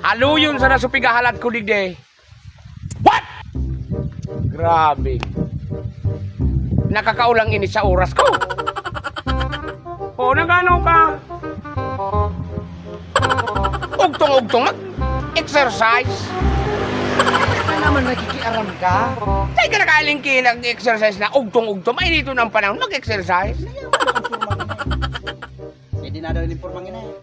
Aluyon sa nasupigahalat ko digde. What? Grabe. Nakakaulang ini sa oras ko. O, nagano ka? Ugtong-ugtong mag-exercise. Ano naman nakikiaram ka? Sa'yo ka nakalingki nag-exercise na ugtong-ugtong. Mainito ng panahon, mag-exercise. Hindi na daw inimpormang ina eh.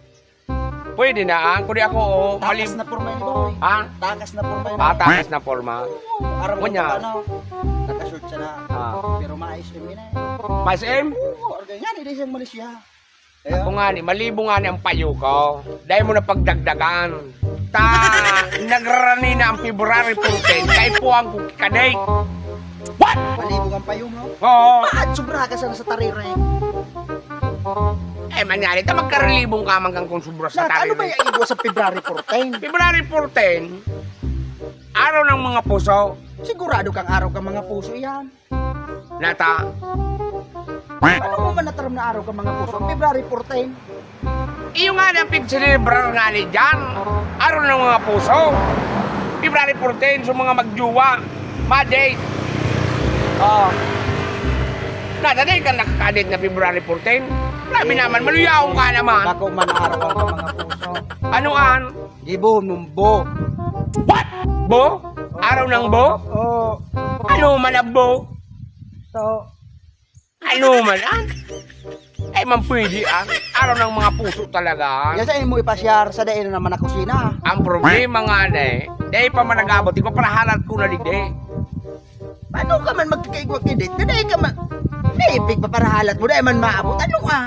Pwede na, kundi ako, Takas na porma yun boy. Ha? Takas na porma yun. Takas na forma. Aram ko Kunya. pa ano. Nakashoot siya na. Pero maayos yun yun eh. Mas M? Oo, organ nga, hindi siyang Malaysia. Ako nga ni, malibo nga ni ang payo ko. Dahil mo na pagdagdagan. Nagrani na ang February 14, kay po ang kukikanay. What? Malibog ang payong no? Oo. Bakit sobra ka sana sa tarireng? Mangyari, ta magkarelibong ka man kang kung subra sa Ano ba tali. yung igo sa February 14? February 14, araw ng mga puso. Sigurado kang araw ka mga puso yan. Nata, Ano mo man nataram na araw ka mga puso? February 14? iyo nga na pigsilibrar nga ni dyan. Araw ng mga puso. February 14, so mga magjuwa. Ma-date. Oh. Nataday ka nakakadate na February 14. Grabe naman, maluyaong ka naman. Bako man araw ka mga puso. Anuan? Gibo, numbo. What? Bo? Araw ng bo? Oo. Ano man ang bo? So, Ano man an? Eh man pwede an. Araw ng mga puso talaga. yan sa mo ipasyar sa dain naman na kusina. Ang problema nga na eh, dahil pa man nag-abot, ikaw parahalat ko na digde. Paano ka man magkakaigwag kidit? Dahil ka man, naipig pa para halat mo dahil man maabot. Ano ka?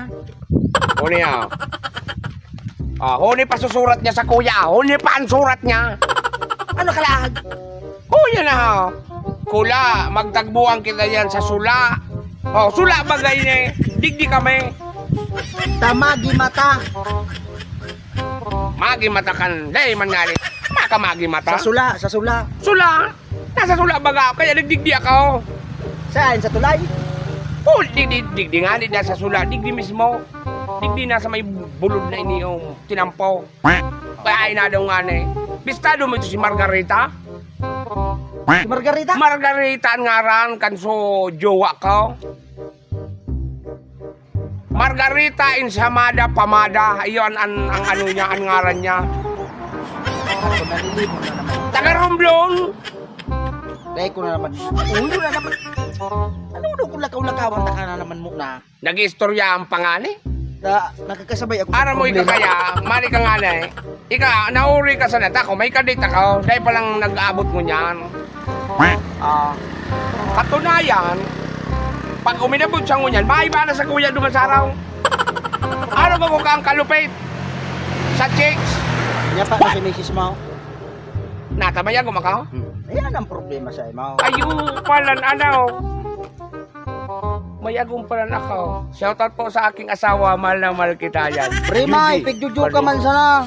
Huni ah. Huni pa susurat niya sa kuya. Huni pa ang surat niya. Ano kalag? Kuya na ha. Kula, magtagbuhan kita yan sa sula. Sula bagay niya eh. Digdi kami. Tamagi mata. Magi matakan. Dahil man nga rin. Magi mata. Sa sula, sa sula. Sula. Nasa sula baga. Kaya nagdigdi ako. Saan? Sa tulay? Digdi nga rin nasa sula. Digdi mismo. Digdi nasa may bulod na ini yung tinampaw. Kaya ay na daw nga na eh. Bistado mo ito si Margarita? Si Margarita? Margarita ang ngaran kanso jowa ko. Margarita Insamada Pamada. Iyon ang ano niya, ang ngaran niya. Ako nalilimo na naman. Taga Romblon. Dahil ko na naman. Ulo na naman. Ano doon kung lakaw-lakawan ta ka na naman mo na? Nag-istorya ang pangani. Nakakasabay ako. Ara mo ika kaya, mali ka nga na eh. Ika, nauri ka sa nata ko, may kadate ako. Dahil palang nag-aabot mo niyan. Katunayan, pag uminabot siya ngunyan, maiba na sa kuya duman sa araw. Araw ba ko kang kalupit? Sa chicks? Niya pa na si Mrs. Mao. Natamayan ko makaw? Ayan ang problema sa Mao. Ayun palan ano. May agong palan ako. Shoutout po sa aking asawa, mahal na mahal kita yan. Prima, Yugi. ipigjuju ka man sana.